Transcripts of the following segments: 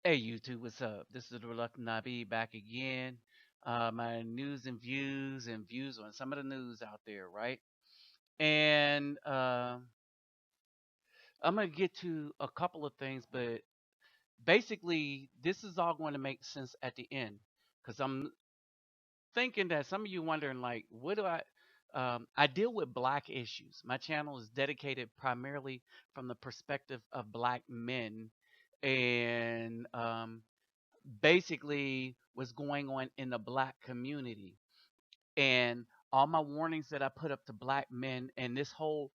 Hey YouTube, what's up? This is the Reluctant Nabi back again. My news and views on some of the news out there, right? And I'm gonna get to a couple of things, but basically, this is all going to make sense at the end, because I'm thinking that some of you wondering, like, what do I? I deal with black issues. My channel is dedicated primarily from the perspective of black men, and basically what's going on in the black community, and all my warnings that I put up to black men, and this whole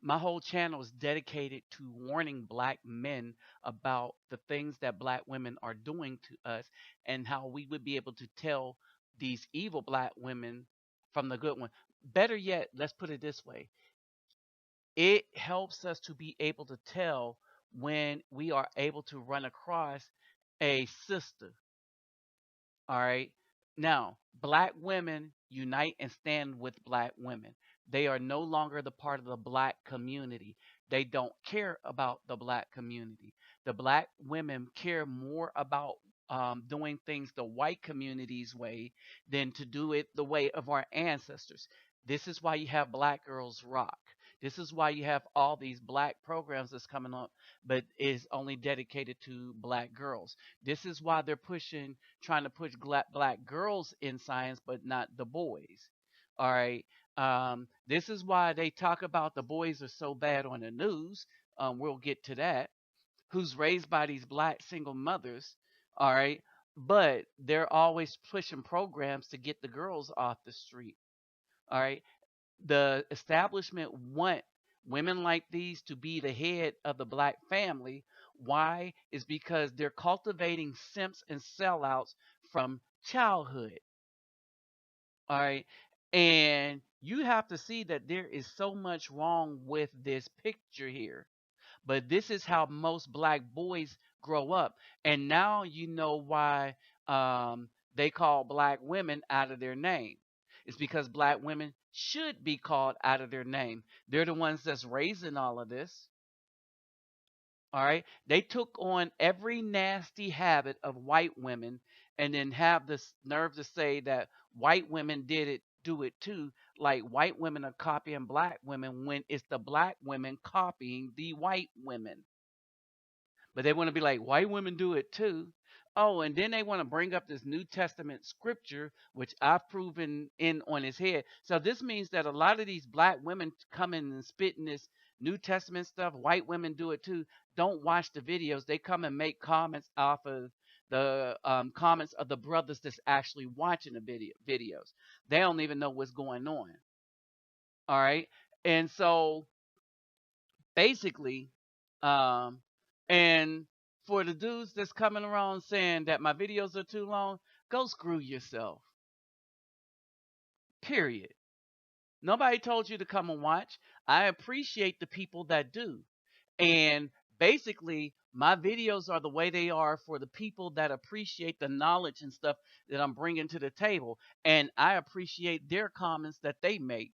my whole channel is dedicated to warning black men about the things that black women are doing to us, and how we would be able to tell these evil black women from the good one. Better yet, let's put it this way: it helps us to be able to tell when we are able to run across a sister. All right. Now, black women unite and stand with black women. They are no longer the part of the black community. They don't care about the black community. The black women care more about doing things the white community's way than to do it the way of our ancestors. This is why you have Black Girls Rock. This is why you have all these black programs that's coming up, but is only dedicated to black girls. This is why they're trying to push black girls in science, but not the boys. All right. This is why they talk about the boys are so bad on the news. We'll get to that. Who's raised by these black single mothers. All right. But they're always pushing programs to get the girls off the street. All right. The establishment want women like these to be the head of the black family. Why? Is because they're cultivating simps and sellouts from childhood. All right. And you have to see that there is so much wrong with this picture here. But this is how most black boys grow up. And now you know why they call black women out of their name. It's because black women should be called out of their name. They're the ones that's raising all of this. All right. They took on every nasty habit of white women, and then have the nerve to say that white women do it too. Like white women are copying black women when it's the black women copying the white women. But they want to be like, white women do it too. Oh, and then they want to bring up this New Testament scripture, which I've proven in on his head. So this means that a lot of these black women coming and spitting this New Testament stuff, white women do it too, don't watch the videos. They come and make comments off of the comments of the brothers that's actually watching the videos. They don't even know what's going on. All right. And so basically, um, and for the dudes that's coming around saying that my videos are too long, go screw yourself. Period. Nobody told you to come and watch. I appreciate the people that do. And basically, my videos are the way they are for the people that appreciate the knowledge and stuff that I'm bringing to the table. And I appreciate their comments that they make,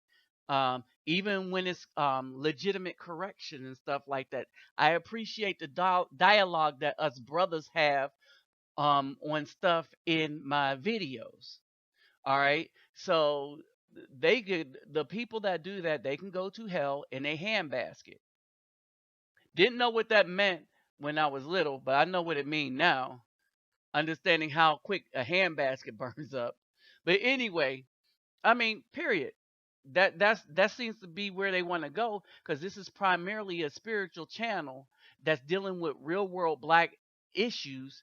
even when it's legitimate correction and stuff like that. I appreciate the dialogue that us brothers have on stuff in my videos. All right, so the people that do that, they can go to hell in a handbasket. Didn't know what that meant when I was little, but I know what it means now. Understanding how quick a handbasket burns up. But anyway, I mean, period. That seems to be where they want to go, because this is primarily a spiritual channel that's dealing with real world black issues,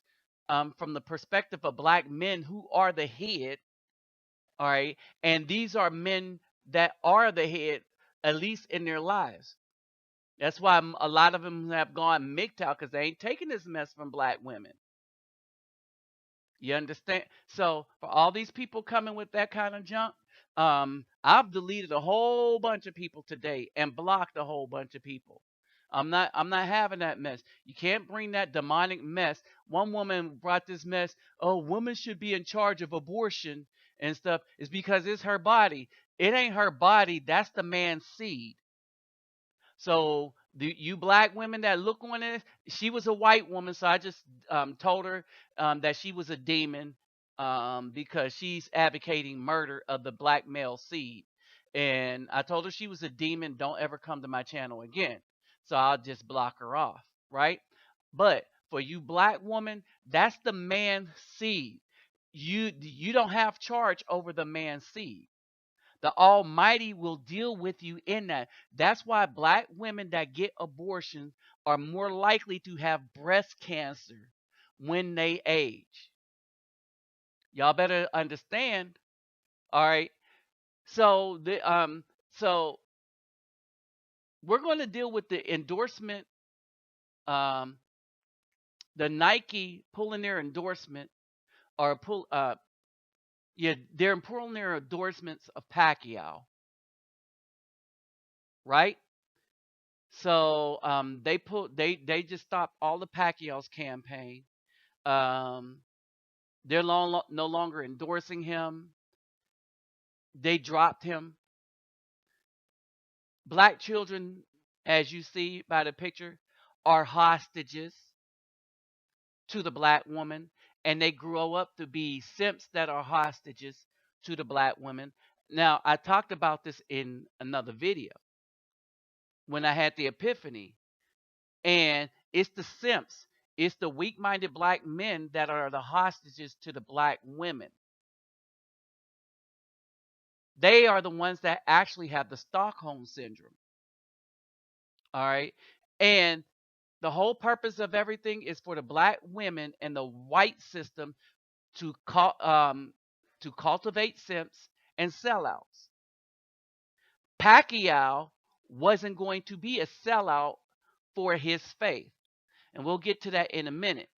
from the perspective of black men who are the head. All right, and these are men that are the head, at least in their lives. That's why a lot of them have gone MGTOW, because they ain't taking this mess from black women. You understand? So for all these people coming with that kind of junk, I've deleted a whole bunch of people today and blocked a whole bunch of people. I'm not having that mess. You can't bring that demonic mess. One woman brought this mess, oh, women should be in charge of abortion and stuff. It's because it's her body. It ain't her body, that's the man's seed. So You black women that look on this, she was a white woman, so I just told her that she was a demon because she's advocating murder of the black male seed. And I told her she was a demon. Don't ever come to my channel again. So I'll just block her off, right? But for you black woman, that's the man seed. You don't have charge over the man seed. The Almighty will deal with you in that. That's why black women that get abortions are more likely to have breast cancer when they age. Y'all better understand. All right. So we're going to deal with the endorsement, um, the Nike pulling their endorsement or they're pulling their endorsements of Pacquiao, right? So they just stopped all the Pacquiao's campaign. They're no longer endorsing him. They dropped him. Black children, as you see by the picture, are hostages to the black woman, and they grow up to be simps that are hostages to the black women. Now, I talked about this in another video when I had the epiphany, and it's the simps, it's the weak-minded black men that are the hostages to the black women. They are the ones that actually have the Stockholm syndrome. All right. And the whole purpose of everything is for the black women and the white system to cultivate simps and sellouts. Pacquiao wasn't going to be a sellout for his faith. And we'll get to that in a minute.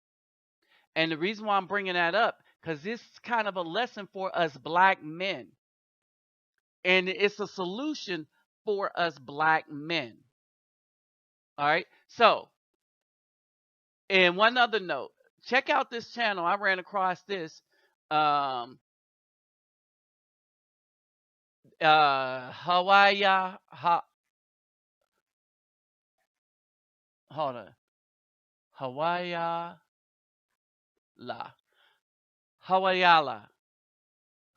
And the reason why I'm bringing that up, because this is kind of a lesson for us black men. And it's a solution for us black men. All right. So, and one other note, check out this channel. I ran across this. Hawaiiala.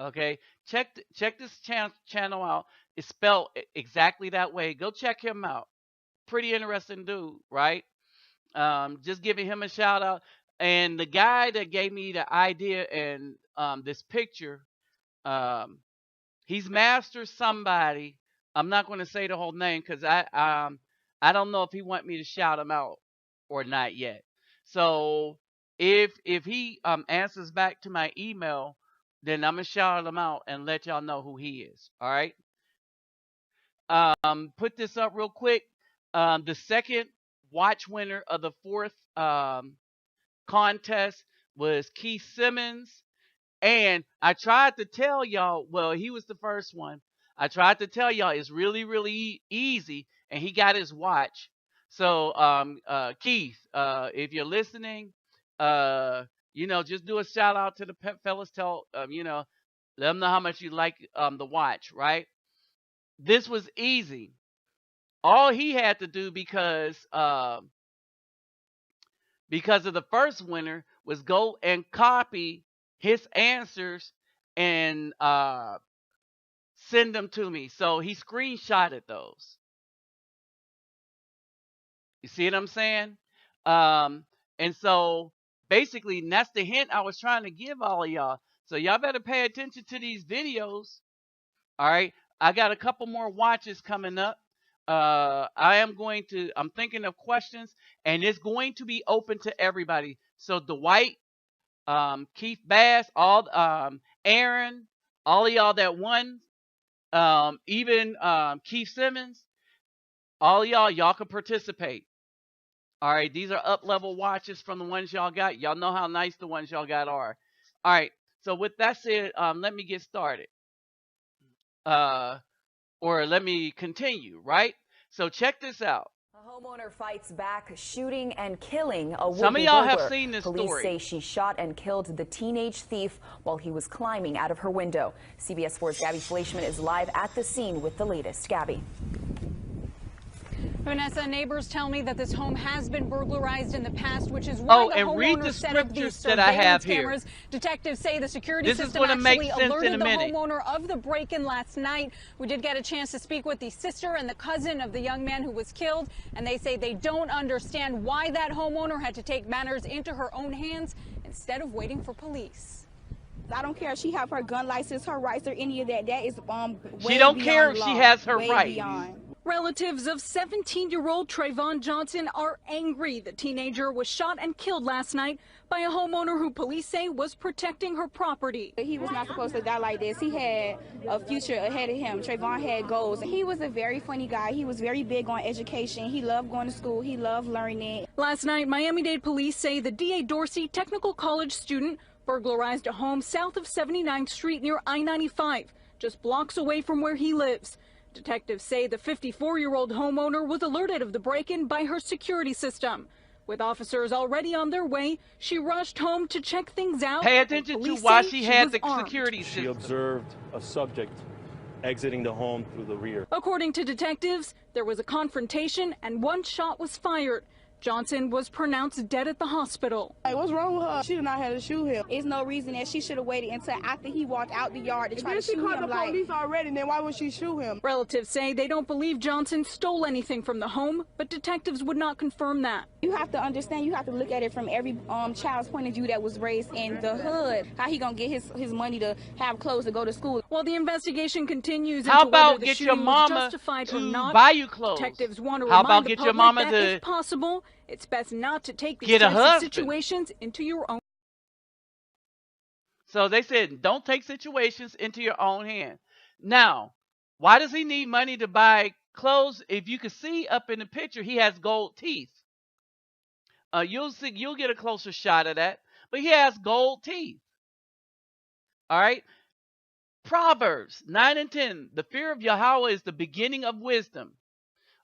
Okay, check this channel out. It's spelled exactly that way. Go check him out. Pretty interesting dude, right? Just giving him a shout out. And the guy that gave me the idea and this picture, he's Master somebody. I'm not going to say the whole name because I don't know if he want me to shout him out or not yet. So if he answers back to my email, then I'm gonna shout him out and let y'all know who he is. All right. Put this up real quick. The second watch winner of the fourth contest was Keith Simmons. And I tried to tell y'all, well, he was the first one. I tried to tell y'all it's really, really easy. And he got his watch. So, Keith, if you're listening, just do a shout out to the fellas. Tell, let them know how much you like the watch, right? This was easy. All he had to do because of the first winner was go and copy his answers and send them to me. So he screenshotted those. You see what I'm saying? And so basically, that's the hint I was trying to give all of y'all. So y'all better pay attention to these videos. All right. I got a couple more watches coming up. I'm thinking of questions, and it's going to be open to everybody. So Dwight, Keith Bass, Aaron, all of y'all that won, even Keith Simmons, all of y'all can participate. All right, these are up-level watches from the ones y'all got. Y'all know how nice the ones y'all got are. All right, so with that said, let me get started. Or let me continue, right? So check this out. A homeowner fights back, shooting and killing a would-be Some of y'all burglar. have seen this Police story. say she shot and killed the teenage thief while he was climbing out of her window. CBS 4's Gabby Fleischman is live at the scene with the latest. Gabby. Vanessa, neighbors tell me that this home has been burglarized in the past, which is why the and read homeowner the set up these scriptures that I have surveillance here. cameras. Detectives say the security This is system going to make actually sense in a alerted the minute. homeowner of the break-in last night. We did get a chance to speak with the sister and the cousin of the young man who was killed, and they say they don't understand why that homeowner had to take matters into her own hands instead of waiting for police. I don't care if she have her gun license, her rights, or any of that. That is She don't care if she has her rights. Relatives of 17-year-old Trayvon Johnson are angry. The teenager was shot and killed last night by a homeowner who police say was protecting her property. He was not supposed to die like this. He had a future ahead of him. Trayvon had goals. He was a very funny guy. He was very big on education. He loved going to school. He loved learning. Last night, Miami-Dade police say the D.A. Dorsey Technical College student burglarized a home south of 79th Street near I-95, just blocks away from where he lives. Detectives say the 54-year-old homeowner was alerted of the break-in by her security system. With officers already on their way, she rushed home to check things out. Pay attention to why she had the security system. She observed a subject exiting the home through the rear. According to detectives, there was a confrontation and one shot was fired. Johnson was pronounced dead at the hospital. Hey, what's wrong with her? She did not have to shoot him. There's no reason that she should have waited until after he walked out the yard to try to shoot him. If she called the police already, then why would she shoot him? Relatives say they don't believe Johnson stole anything from the home, but detectives would not confirm that. You have to understand, you have to look at it from every child's point of view that was raised in the hood. How he gonna get his money to have clothes to go to school? While the investigation continues How into about whether the get shooting your was mama justified or to not, buy you clothes? detectives want to How remind about the get public your mama that to if possible, it's best not to take these get a types of husband? situations into your own. So they said, don't take situations into your own hand. Now, why does he need money to buy clothes? If you can see up in the picture, he has gold teeth. You'll get a closer shot of that. But he has gold teeth. All right. Proverbs 9 and 10. The fear of Yahweh is the beginning of wisdom.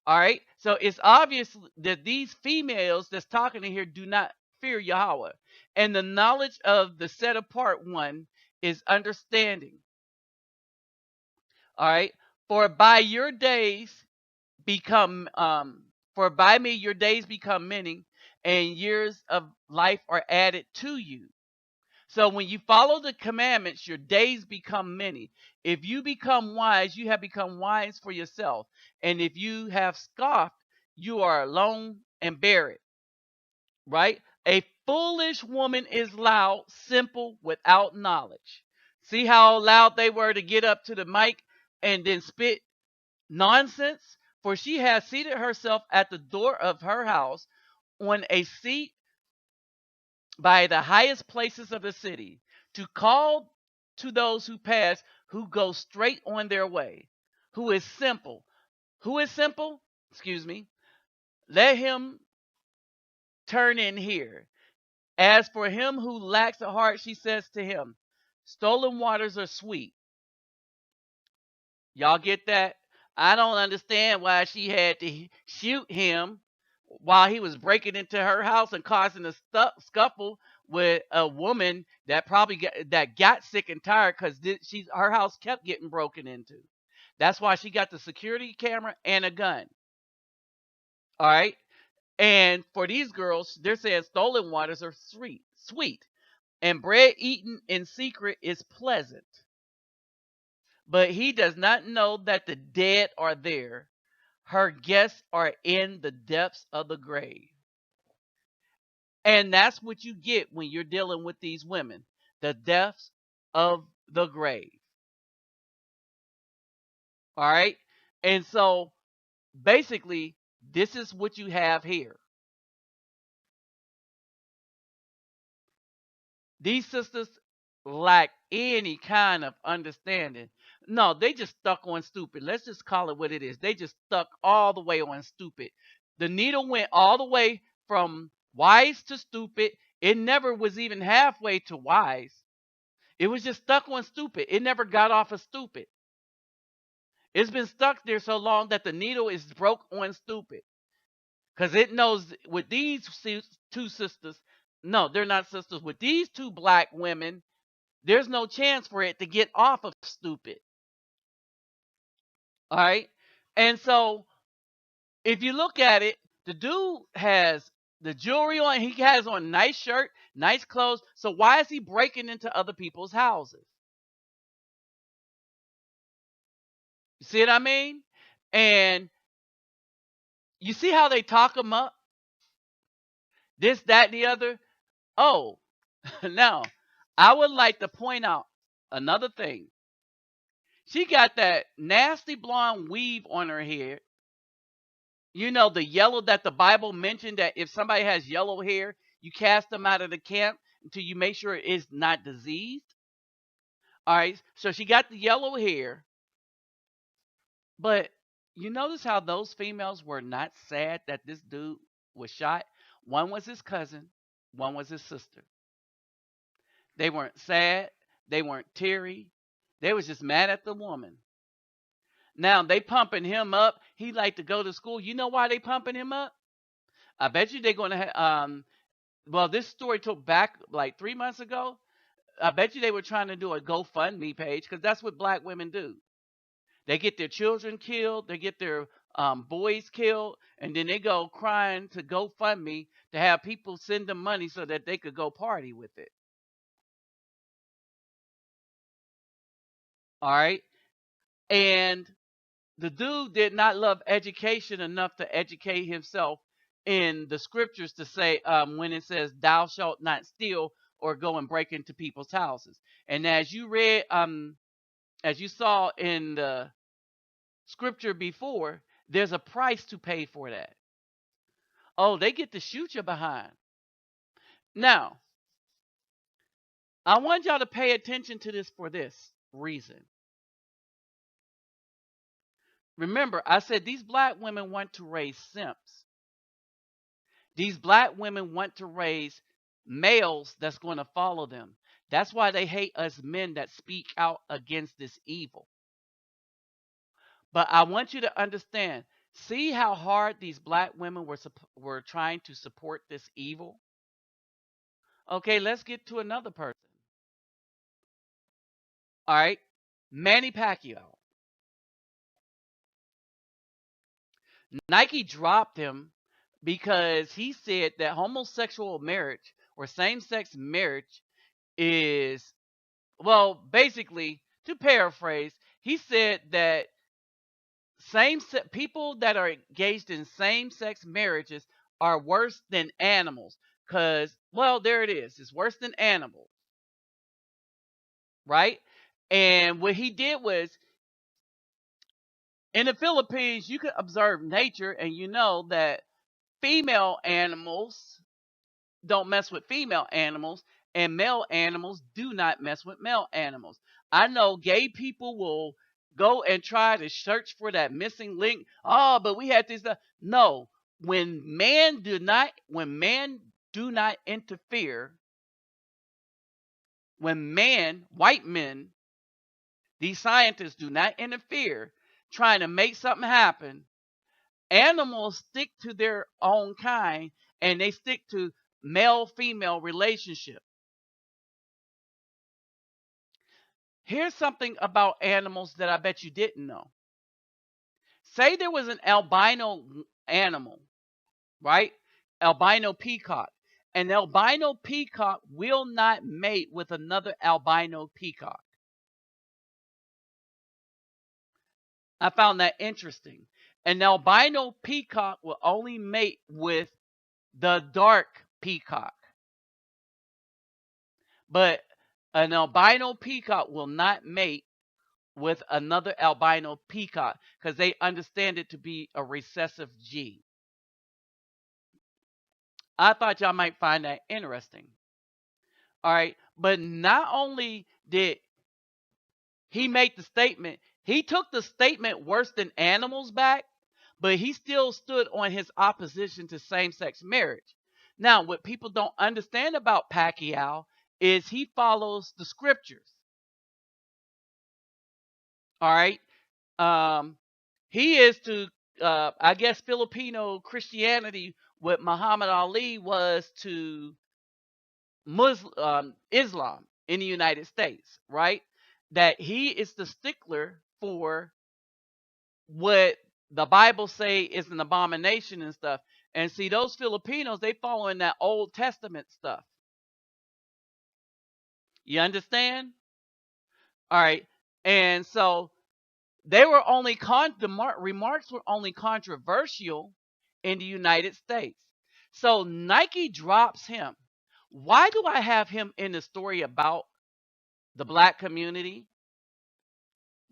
All right. So it's obvious that these females that's talking in here do not fear Yahweh. And the knowledge of the set apart one is understanding. All right. For by your days become for by me your days become many, and years of life are added to you. So when you follow the commandments, your days become many. If you become wise, you have become wise for yourself. And if you have scoffed, you are alone and buried. Right? A foolish woman is loud, simple, without knowledge. See how loud they were to get up to the mic and then spit nonsense? For she has seated herself at the door of her house on a seat by the highest places of the city, to call to those who pass, who go straight on their way. Who is simple? Who is simple? Excuse me. Let him turn in here. As for him who lacks a heart, she says to him, stolen waters are sweet. Y'all get that? I don't understand why she had to shoot him while he was breaking into her house and causing a scuffle with a woman that probably got sick and tired because her house kept getting broken into. That's why she got the security camera and a gun. All right. And for these girls, they're saying stolen waters are sweet, and bread eaten in secret is pleasant. But he does not know that the dead are there. Her guests are in the depths of the grave. And that's what you get when you're dealing with these women. The depths of the grave. All right? And so, basically, this is what you have here. These sisters lack any kind of understanding. No, they just stuck on stupid. Let's just call it what it is. They just stuck all the way on stupid. The needle went all the way from wise to stupid. It never was even halfway to wise. It was just stuck on stupid. It never got off of stupid. It's been stuck there so long that the needle is broke on stupid. Because it knows with these two sisters, no, they're not sisters. With these two black women, there's no chance for it to get off of stupid. All right. And so If you look at it, the dude has the jewelry on. He has on a nice shirt, nice clothes. So why is he breaking into other people's houses? You see what I mean? And you see how they talk him up? This, that, and the other. Oh, now I would like to point out another thing. She got that nasty blonde weave on her hair. You know, the yellow that the Bible mentioned, that if somebody has yellow hair, you cast them out of the camp until you make sure it is not diseased. All right. So she got the yellow hair. But you notice how those females were not sad that this dude was shot? One was his cousin, one was his sister. They weren't sad. They weren't teary. They was just mad at the woman. Now they pumping him up. He like to go to school. You know why they pumping him up? I bet you they're going to well, this story took back like 3 months ago. I bet you they were trying to do a GoFundMe page, because that's what black women do. They get their children killed, they get their boys killed, and then they go crying to GoFundMe to have people send them money so that they could go party with it. All right. And the dude did not love education enough to educate himself in the scriptures to say when it says thou shalt not steal or go and break into people's houses. And as you read, as you saw in the scripture before, there's a price to pay for that. Oh, they get to shoot you behind. Now, I want y'all to pay attention to this for this reason. Remember, I said these black women want to raise simps. These black women want to raise males that's going to follow them. That's why they hate us men that speak out against this evil. But I want you to understand, see how hard these black women were trying to support this evil? Okay, let's get to another person. All right, Manny Pacquiao. Nike dropped him because he said that homosexual marriage or same-sex marriage is, well, basically, to paraphrase, he said that people that are engaged in same-sex marriages are worse than animals because, well, there it is. It's worse than animals, right? And what he did was, in the Philippines, you can observe nature and you know that female animals don't mess with female animals and male animals do not mess with male animals. I know gay people will go and try to search for that missing link. Oh, but we had this. No, when man do not interfere, when white men, these scientists do not interfere trying to make something happen, animals stick to their own kind and they stick to male-female relationship. Here's something about animals that I bet you didn't know. Say there was an albino animal, right? Albino peacock. An albino peacock will not mate with another albino peacock. I found that interesting. An albino peacock will only mate with the dark peacock. But an albino peacock will not mate with another albino peacock because they understand it to be a recessive gene. I thought y'all might find that interesting. All right. But not only did he make the statement, he took the statement worse than animals back, but he still stood on his opposition to same-sex marriage. Now, what people don't understand about Pacquiao is he follows the scriptures. All right. He is to, I guess, Filipino Christianity what Muhammad Ali was to Islam in the United States, right? That he is the stickler for what the Bible say is an abomination and stuff. And see, those Filipinos, they follow in that Old Testament stuff. You understand? All right. And so they were only the remarks were only controversial in the United States. So Nike drops him. Why do I have him in the story about the black community?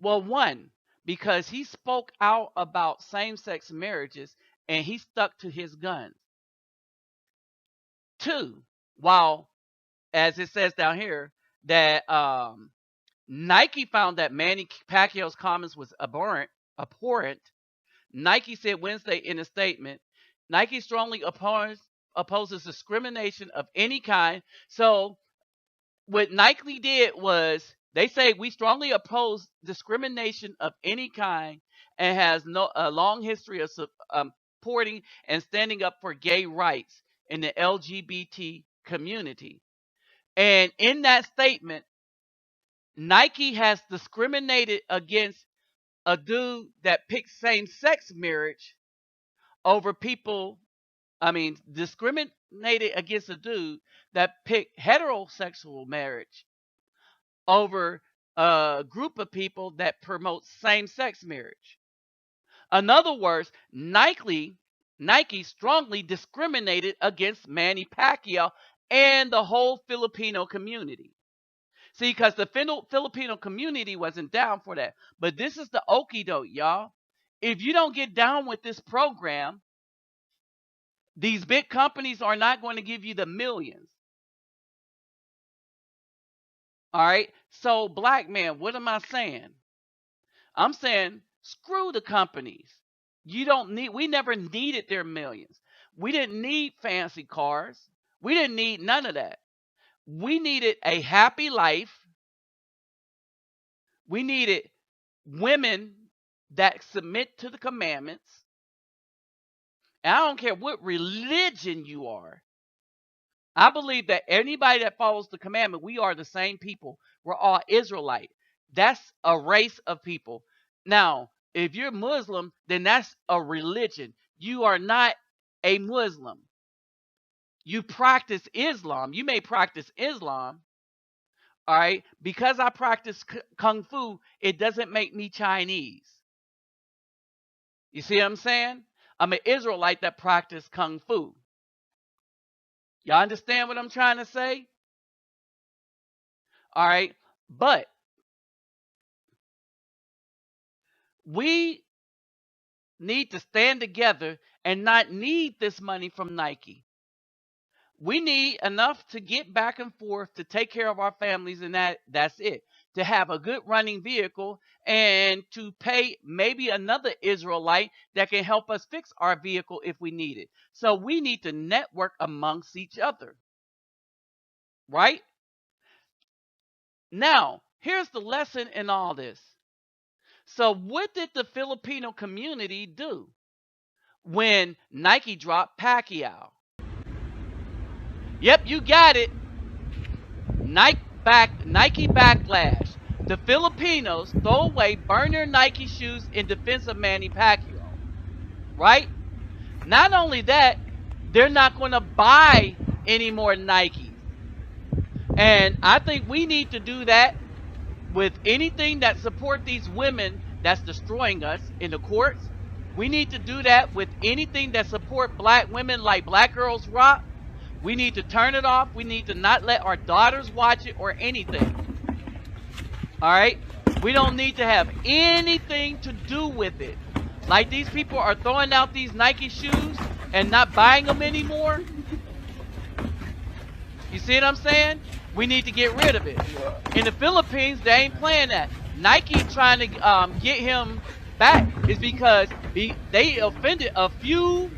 Well, one, because he spoke out about same-sex marriages and he stuck to his guns. Two, while, as it says down here, that Nike found that Manny Pacquiao's comments was abhorrent. Nike said Wednesday in a statement, Nike strongly opposes discrimination of any kind. So what Nike did was they say we strongly oppose discrimination of any kind and has a long history of supporting and standing up for gay rights in the LGBT community. And in that statement, Nike has discriminated against a dude that picked same-sex marriage over people. Discriminated against a dude that picked heterosexual marriage over a group of people that promote same-sex marriage. In other words, Nike strongly discriminated against Manny Pacquiao and the whole Filipino community. See, because the Filipino community wasn't down for that. But this is the okie doke, y'all. If you don't get down with this program, these big companies are not going to give you the millions. All right? So, black man, what am I saying? I'm saying screw the companies. We never needed their millions. We didn't need fancy cars. We didn't need none of that. We needed a happy life. We needed women that submit to the commandments. And I don't care what religion you are. I believe that anybody that follows the commandment, we are the same people. We're all Israelite. That's a race of people. Now, if you're Muslim, then that's a religion. You are not a Muslim. You practice Islam. You may practice Islam. All right. Because I practice Kung Fu, it doesn't make me Chinese. You see what I'm saying? I'm an Israelite that practice Kung Fu. Y'all understand what I'm trying to say? All right. But we need to stand together and not need this money from Nike. We need enough to get back and forth to take care of our families, and that's it. To have a good running vehicle and to pay maybe another Israelite that can help us fix our vehicle if we need it. So we need to network amongst each other. Right? Now, here's the lesson in all this. So what did the Filipino community do when Nike dropped Pacquiao? Yep, you got it. Nike backlash. The Filipinos throw away, burn their Nike shoes in defense of Manny Pacquiao. Right? Not only that, they're not going to buy any more Nikes. And I think we need to do that with anything that support these women that's destroying us in the courts. We need to do that with anything that support black women like Black Girls Rock. We need to turn it off. We need to not let our daughters watch it or anything. All right? We don't need to have anything to do with it. Like these people are throwing out these Nike shoes and not buying them anymore. You see what I'm saying? We need to get rid of it. In the Philippines, they ain't playing that. Nike trying to get him back is because they offended a few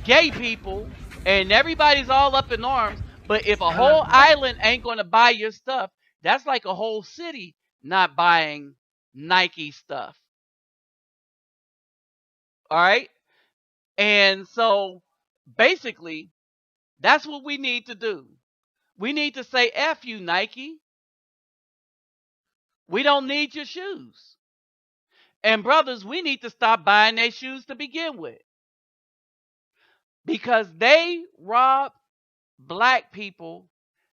gay people and everybody's all up in arms. But if a whole island ain't going to buy your stuff, that's like a whole city not buying Nike stuff. All right? And so basically, that's what we need to do. We need to say, F you, Nike. We don't need your shoes. And brothers, we need to stop buying their shoes to begin with, because they rob black people,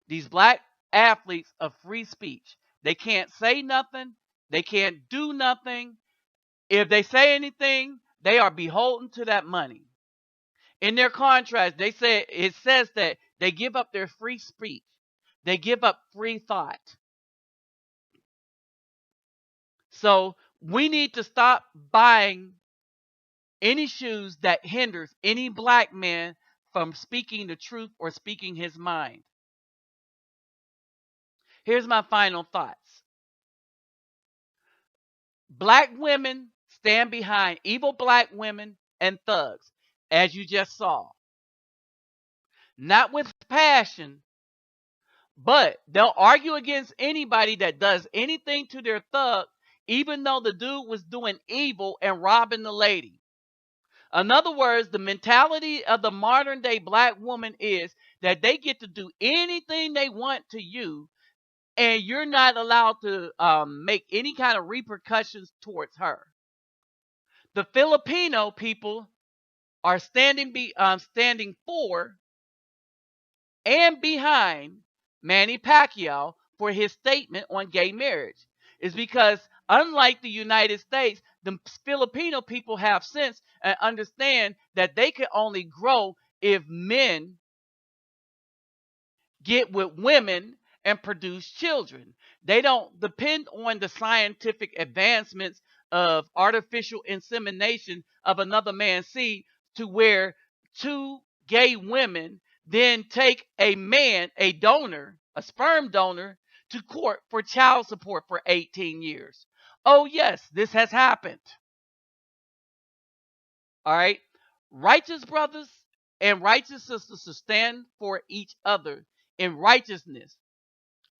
these black athletes, of free speech. They can't say nothing. They can't do nothing. If they say anything, they are beholden to that money. In their contracts, it says that they give up their free speech. They give up free thought. So we need to stop buying any shoes that hinders any black man from speaking the truth or speaking his mind. Here's my final thoughts. Black women stand behind evil black women and thugs, as you just saw. Not with passion, but they'll argue against anybody that does anything to their thug, even though the dude was doing evil and robbing the lady. In other words, the mentality of the modern day black woman is that they get to do anything they want to you, and you're not allowed to make any kind of repercussions towards her. The Filipino people are standing for and behind Manny Pacquiao for his statement on gay marriage. Is because, unlike the United States, the Filipino people have sense and understand that they can only grow if men get with women and produce children. They don't depend on the scientific advancements of artificial insemination of another man's seed, to where two gay women then take a man, a donor, a sperm donor, to court for child support for 18 years. Oh yes, this has happened. All right. Righteous brothers and righteous sisters to stand for each other in righteousness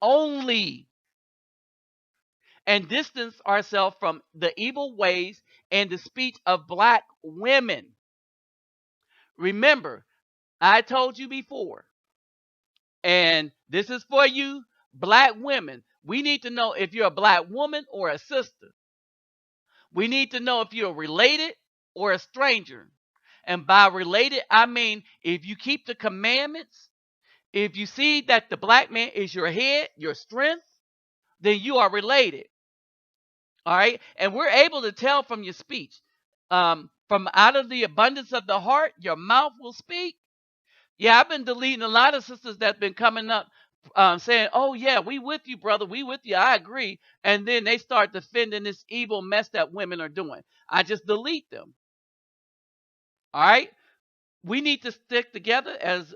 only, and distance ourselves from the evil ways and the speech of black women. Remember, I told you before, and this is for you black women. We need to know if you're a black woman or a sister. We need to know if you're related or a stranger. And by related, I mean if you keep the commandments, if you see that the black man is your head, your strength, then you are related. All right. And we're able to tell from your speech. From out of the abundance of the heart, your mouth will speak. Yeah, I've been deleting a lot of sisters that's been coming up saying, oh, yeah, we with you, brother. We with you. I agree. And then they start defending this evil mess that women are doing. I just delete them. All right. We need to stick together as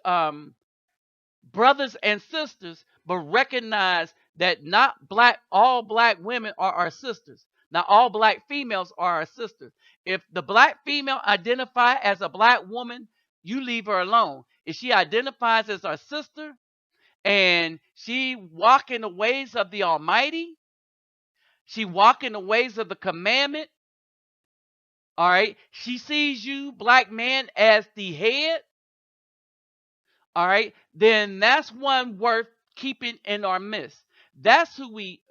brothers and sisters, but recognize that not all black women are our sisters. Not all black females are our sisters. If the black female identifies as a black woman, you leave her alone. If she identifies as our sister and she walk in the ways of the Almighty, she walk in the ways of the commandment, all right, she sees you, black man, as the head, all right, then that's one worth keeping in our midst. That's who we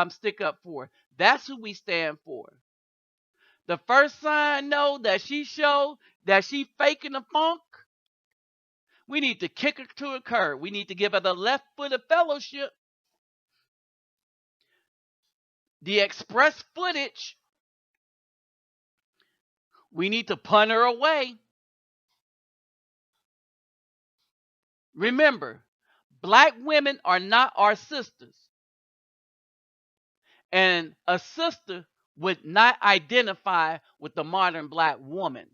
stick up for. That's who we stand for. The first sign, know that she showed that she faking the funk, we need to kick her to a curb. We need to give her the left foot of fellowship. The express footage, we need to punt her away. Remember, black women are not our sisters. And a sister would not identify with the modern black woman.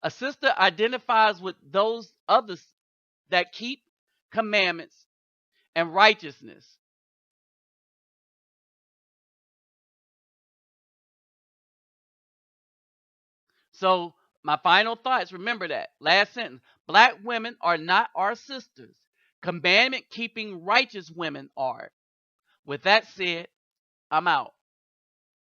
A sister identifies with those others that keep commandments and righteousness. So my final thoughts, remember that. Last sentence. Black women are not our sisters. Commandment keeping righteous women are. With that said, I'm out.